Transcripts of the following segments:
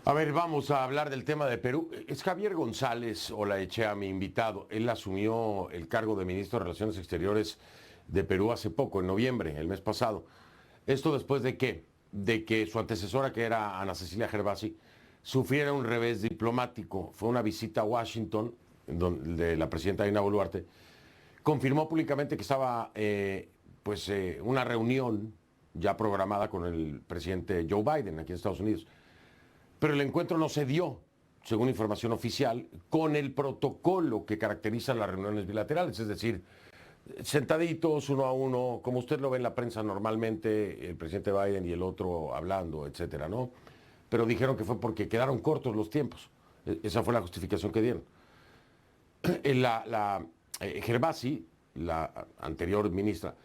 A ver, vamos a hablar del tema de Perú. Es Javier González Olaechea, mi invitado. Él asumió el cargo de ministro de Relaciones Exteriores de Perú hace poco, en noviembre, el mes pasado. Esto después de qué? De que su antecesora, que era Ana Cecilia Gervasi, sufriera un revés diplomático. Fue una visita a Washington de la presidenta Dina Boluarte. Confirmó públicamente que estaba una reunión ya programada con el presidente Joe Biden aquí en Estados Unidos. Pero el encuentro no se dio, según información oficial, con el protocolo que caracteriza las reuniones bilaterales, es decir, sentaditos uno a uno, como usted lo ve en la prensa normalmente, el presidente Biden y el otro hablando, etcétera, ¿no? Pero dijeron que fue porque quedaron cortos los tiempos. Esa fue la justificación que dieron. Gervasi, la anterior ministra,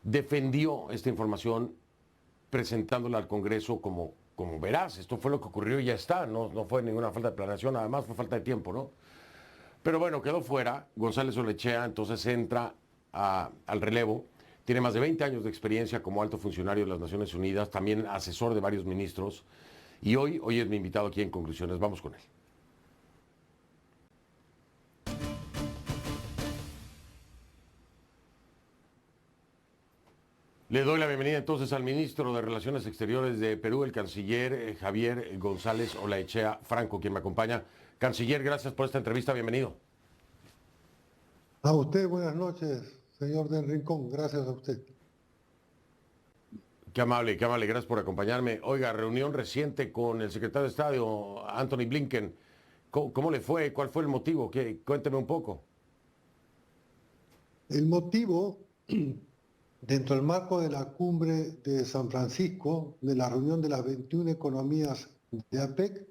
defendió esta información presentándola al Congreso como veraz. Esto fue lo que ocurrió y ya está. No fue ninguna falta de planeación, además fue falta de tiempo, ¿no? Pero bueno, quedó fuera. González Olaechea entonces entra al relevo. Tiene más de 20 años de experiencia como alto funcionario de las Naciones Unidas, también asesor de varios ministros. Y hoy es mi invitado aquí en Conclusiones. Vamos con él. Le doy la bienvenida entonces al ministro de Relaciones Exteriores de Perú, el canciller Javier González Olaechea Franco, quien me acompaña. Canciller, gracias por esta entrevista, bienvenido. A usted, buenas noches, señor del Rincón, gracias a usted. Qué amable, gracias por acompañarme. Oiga, reunión reciente con el secretario de Estado, Antony Blinken. ¿Cómo le fue? ¿Cuál fue el motivo? Cuénteme un poco. El motivo, dentro del marco de la cumbre de San Francisco, de la reunión de las 21 economías de APEC,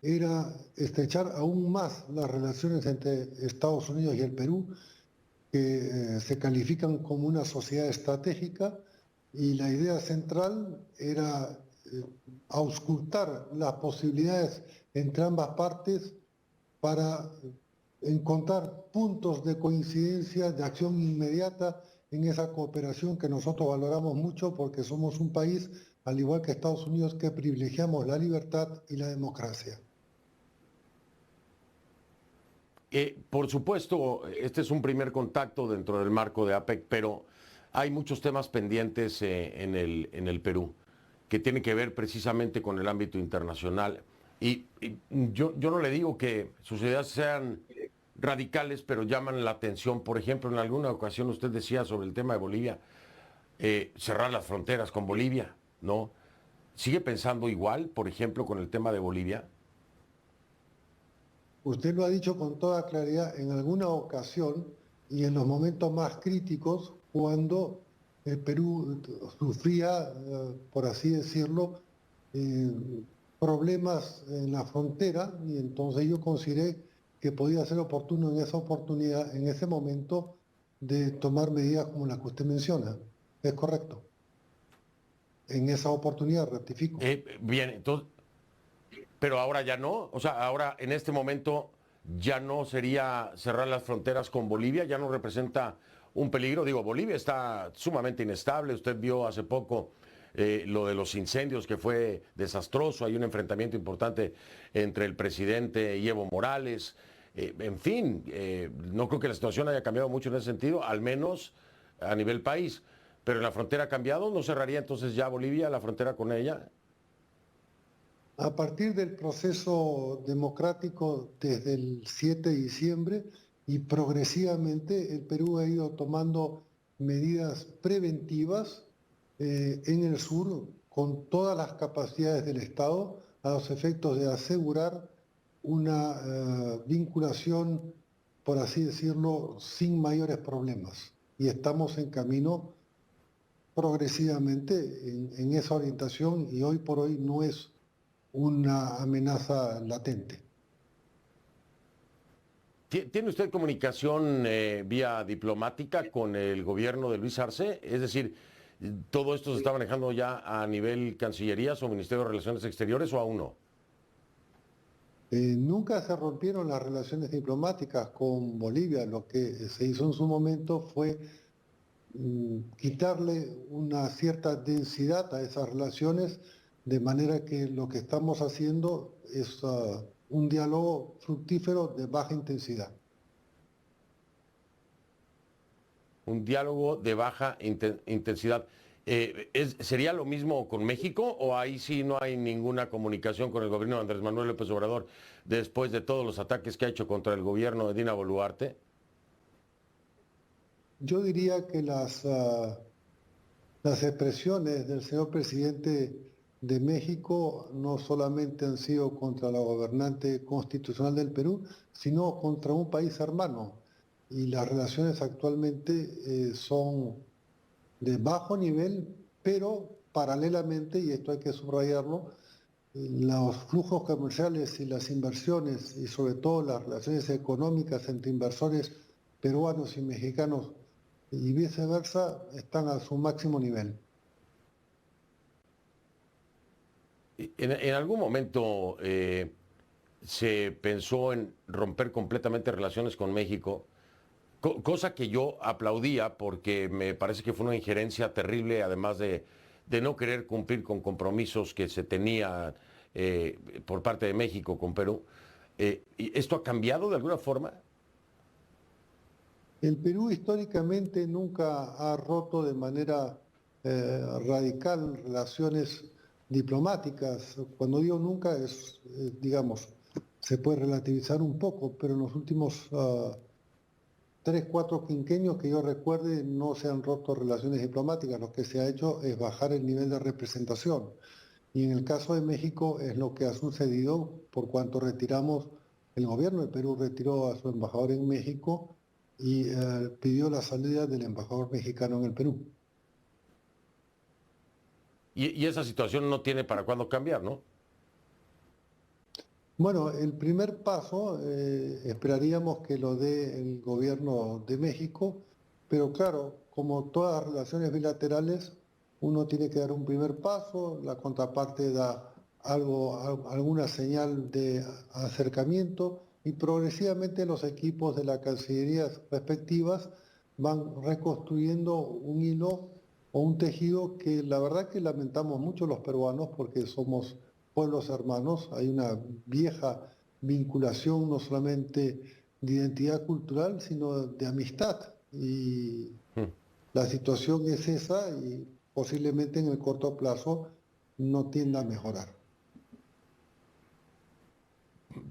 era estrechar aún más las relaciones entre Estados Unidos y el Perú, que se califican como una sociedad estratégica, y la idea central era auscultar las posibilidades entre ambas partes para encontrar puntos de coincidencia, de acción inmediata en esa cooperación que nosotros valoramos mucho porque somos un país, al igual que Estados Unidos, que privilegiamos la libertad y la democracia. Por supuesto, este es un primer contacto dentro del marco de APEC, pero hay muchos temas pendientes en el Perú que tienen que ver precisamente con el ámbito internacional. Y yo no le digo que sus ideas sean radicales, pero llaman la atención. Por ejemplo, en alguna ocasión usted decía sobre el tema de Bolivia, cerrar las fronteras con Bolivia, ¿no? ¿Sigue pensando igual, por ejemplo, con el tema de Bolivia? Usted lo ha dicho con toda claridad en alguna ocasión y en los momentos más críticos cuando el Perú sufría, por así decirlo, eh, problemas en la frontera, y entonces yo consideré que podía ser oportuno en esa oportunidad, en ese momento, de tomar medidas como las que usted menciona. ¿Es correcto? En esa oportunidad, rectifico. Bien, entonces, pero ahora ya no. O sea, ahora en este momento ya no sería cerrar las fronteras con Bolivia, ya no representa un peligro. Digo, Bolivia está sumamente inestable. Usted vio hace poco lo de los incendios, que fue desastroso. Hay un enfrentamiento importante entre el presidente y Evo Morales. En fin, no creo que la situación haya cambiado mucho en ese sentido, al menos a nivel país. Pero en la frontera ha cambiado. ¿No cerraría entonces ya Bolivia la frontera con ella? A partir del proceso democrático desde el 7 de diciembre y progresivamente el Perú ha ido tomando medidas preventivas en el sur con todas las capacidades del Estado a los efectos de asegurar una vinculación, por así decirlo, sin mayores problemas. Y estamos en camino progresivamente en esa orientación y hoy por hoy no es una amenaza latente. ¿Tiene usted comunicación vía diplomática con el gobierno de Luis Arce? Es decir, ¿todo esto se está manejando ya a nivel Cancillerías o Ministerio de Relaciones Exteriores o aún no? Nunca se rompieron las relaciones diplomáticas con Bolivia. Lo que se hizo en su momento fue quitarle una cierta densidad a esas relaciones, de manera que lo que estamos haciendo es un diálogo fructífero de baja intensidad. Un diálogo de baja intensidad. ¿Sería lo mismo con México o ahí sí no hay ninguna comunicación con el gobierno de Andrés Manuel López Obrador después de todos los ataques que ha hecho contra el gobierno de Dina Boluarte? Yo diría que las expresiones del señor presidente de México no solamente han sido contra la gobernante constitucional del Perú, sino contra un país hermano. Y las relaciones actualmente son de bajo nivel, pero paralelamente, y esto hay que subrayarlo, los flujos comerciales y las inversiones, y sobre todo las relaciones económicas entre inversores peruanos y mexicanos y viceversa, están a su máximo nivel. En algún momento se pensó en romper completamente relaciones con México, cosa que yo aplaudía porque me parece que fue una injerencia terrible, además de no querer cumplir con compromisos que se tenía por parte de México con Perú. ¿Y esto ha cambiado de alguna forma? El Perú históricamente nunca ha roto de manera radical relaciones diplomáticas. Cuando digo nunca es, digamos, se puede relativizar un poco, pero en los últimos 3, 4 quinquenios que yo recuerde no se han roto relaciones diplomáticas. Lo que se ha hecho es bajar el nivel de representación. Y en el caso de México es lo que ha sucedido por cuanto retiramos, el gobierno de Perú retiró a su embajador en México y pidió la salida del embajador mexicano en el Perú. Y esa situación no tiene para cuándo cambiar, ¿no? Bueno, el primer paso esperaríamos que lo dé el gobierno de México, pero claro, como todas las relaciones bilaterales, uno tiene que dar un primer paso, la contraparte da alguna señal de acercamiento y progresivamente los equipos de las cancillerías respectivas van reconstruyendo un hilo o un tejido que la verdad que lamentamos mucho los peruanos porque somos pueblos hermanos, hay una vieja vinculación no solamente de identidad cultural, sino de amistad. Y Hmm. la situación es esa y posiblemente en el corto plazo no tienda a mejorar.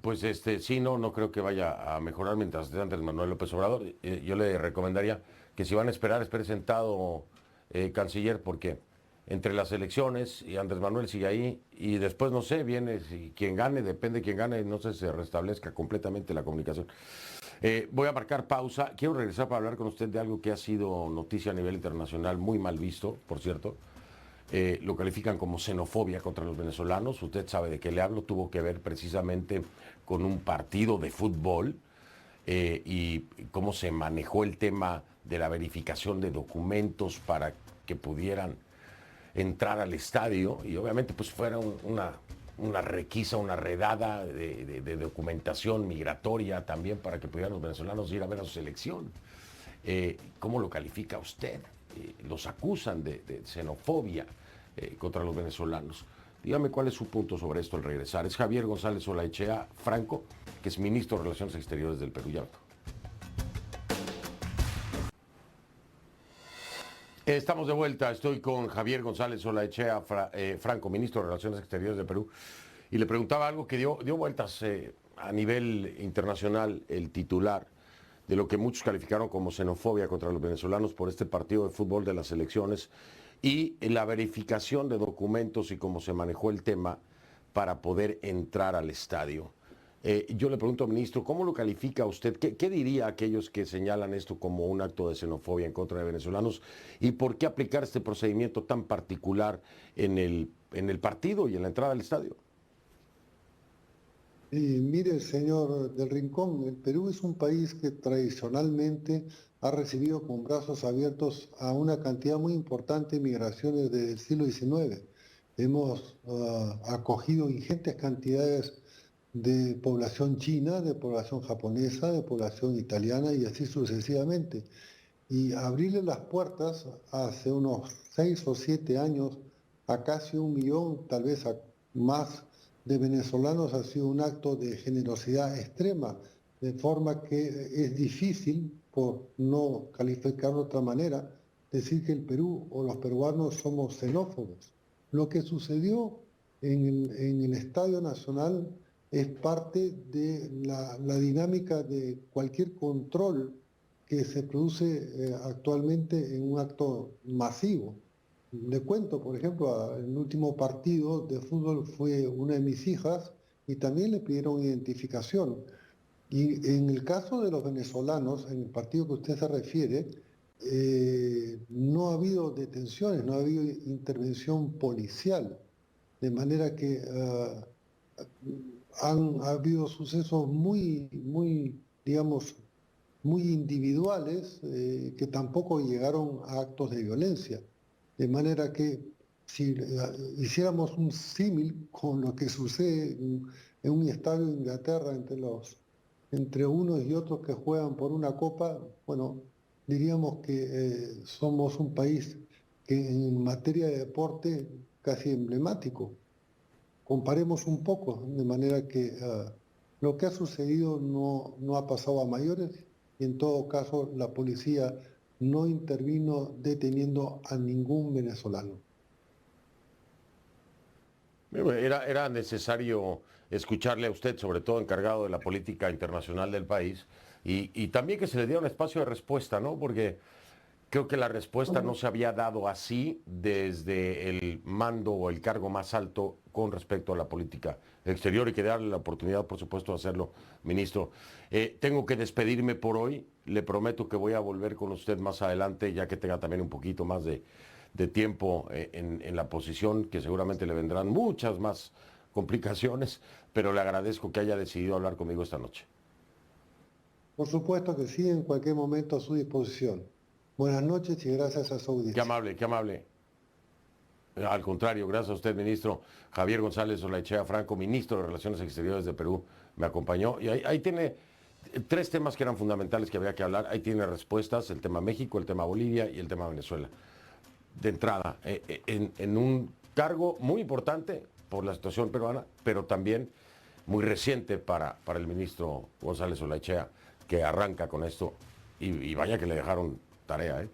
Pues sí, no creo que vaya a mejorar mientras esté Andrés Manuel López Obrador. Yo le recomendaría que si van a esperar, espere sentado, canciller, porque entre las elecciones y Andrés Manuel sigue ahí y después no sé, viene si quien gane, depende de quien gane, no sé si se restablezca completamente la comunicación. Voy a marcar pausa. Quiero regresar para hablar con usted de algo que ha sido noticia a nivel internacional, muy mal visto, por cierto. Lo califican como xenofobia contra los venezolanos. Usted sabe de qué le hablo, tuvo que ver precisamente con un partido de fútbol y cómo se manejó el tema de la verificación de documentos para que pudieran entrar al estadio y obviamente pues fuera una requisa, una redada de documentación migratoria también para que pudieran los venezolanos ir a ver a su selección. ¿Cómo lo califica usted? Los acusan de xenofobia contra los venezolanos. Dígame cuál es su punto sobre esto al regresar. Es Javier González Olaechea Franco, que es ministro de Relaciones Exteriores del Perú. Ya. Estamos de vuelta, estoy con Javier González Olaechea Franco, ministro de Relaciones Exteriores del Perú, y le preguntaba algo que dio vueltas a nivel internacional, el titular de lo que muchos calificaron como xenofobia contra los venezolanos por este partido de fútbol de las elecciones y la verificación de documentos y cómo se manejó el tema para poder entrar al estadio. Yo le pregunto al ministro, ¿cómo lo califica usted? ¿Qué diría a aquellos que señalan esto como un acto de xenofobia en contra de venezolanos? ¿Y por qué aplicar este procedimiento tan particular en el partido y en la entrada al estadio? Mire, señor del Rincón, el Perú es un país que tradicionalmente ha recibido con brazos abiertos a una cantidad muy importante de migraciones desde el siglo XIX. Hemos acogido ingentes cantidades de población china, de población japonesa, de población italiana y así sucesivamente. Y abrirle las puertas hace unos 6 o 7 años a casi 1 millón, tal vez a más de venezolanos, ha sido un acto de generosidad extrema, de forma que es difícil, por no calificarlo de otra manera, decir que el Perú o los peruanos somos xenófobos. Lo que sucedió en el Estadio Nacional es parte de la dinámica de cualquier control que se produce actualmente en un acto masivo. Le cuento, por ejemplo, el último partido de fútbol fue una de mis hijas y también le pidieron identificación. Y en el caso de los venezolanos, en el partido que usted se refiere, no ha habido detenciones, no ha habido intervención policial, de manera que han habido sucesos muy, digamos, muy individuales que tampoco llegaron a actos de violencia. De manera que si hiciéramos un símil con lo que sucede en un estadio de Inglaterra entre unos y otros que juegan por una copa, bueno, diríamos que somos un país que en materia de deporte casi emblemático. Comparemos un poco, de manera que lo que ha sucedido no ha pasado a mayores y en todo caso la policía no intervino deteniendo a ningún venezolano. Era necesario escucharle a usted, sobre todo encargado de la política internacional del país, y también que se le diera un espacio de respuesta, ¿no? Porque creo que la respuesta no se había dado así desde el mando o el cargo más alto con respecto a la política exterior y que darle la oportunidad, por supuesto, de hacerlo, ministro. Tengo que despedirme por hoy. Le prometo que voy a volver con usted más adelante, ya que tenga también un poquito más de tiempo en la posición, que seguramente le vendrán muchas más complicaciones, pero le agradezco que haya decidido hablar conmigo esta noche. Por supuesto que sí, en cualquier momento a su disposición. Buenas noches y gracias a su Qué audiencia. amable, qué amable. Al contrario, gracias a usted, ministro Javier González Olaichea Franco, ministro de Relaciones Exteriores de Perú, me acompañó. Y ahí tiene 3 temas que eran fundamentales que había que hablar. Ahí tiene respuestas, el tema México, el tema Bolivia y el tema Venezuela. De entrada, en un cargo muy importante por la situación peruana, pero también muy reciente para el ministro González Olaichea, que arranca con esto. Y vaya que le dejaron tarea, ¿eh?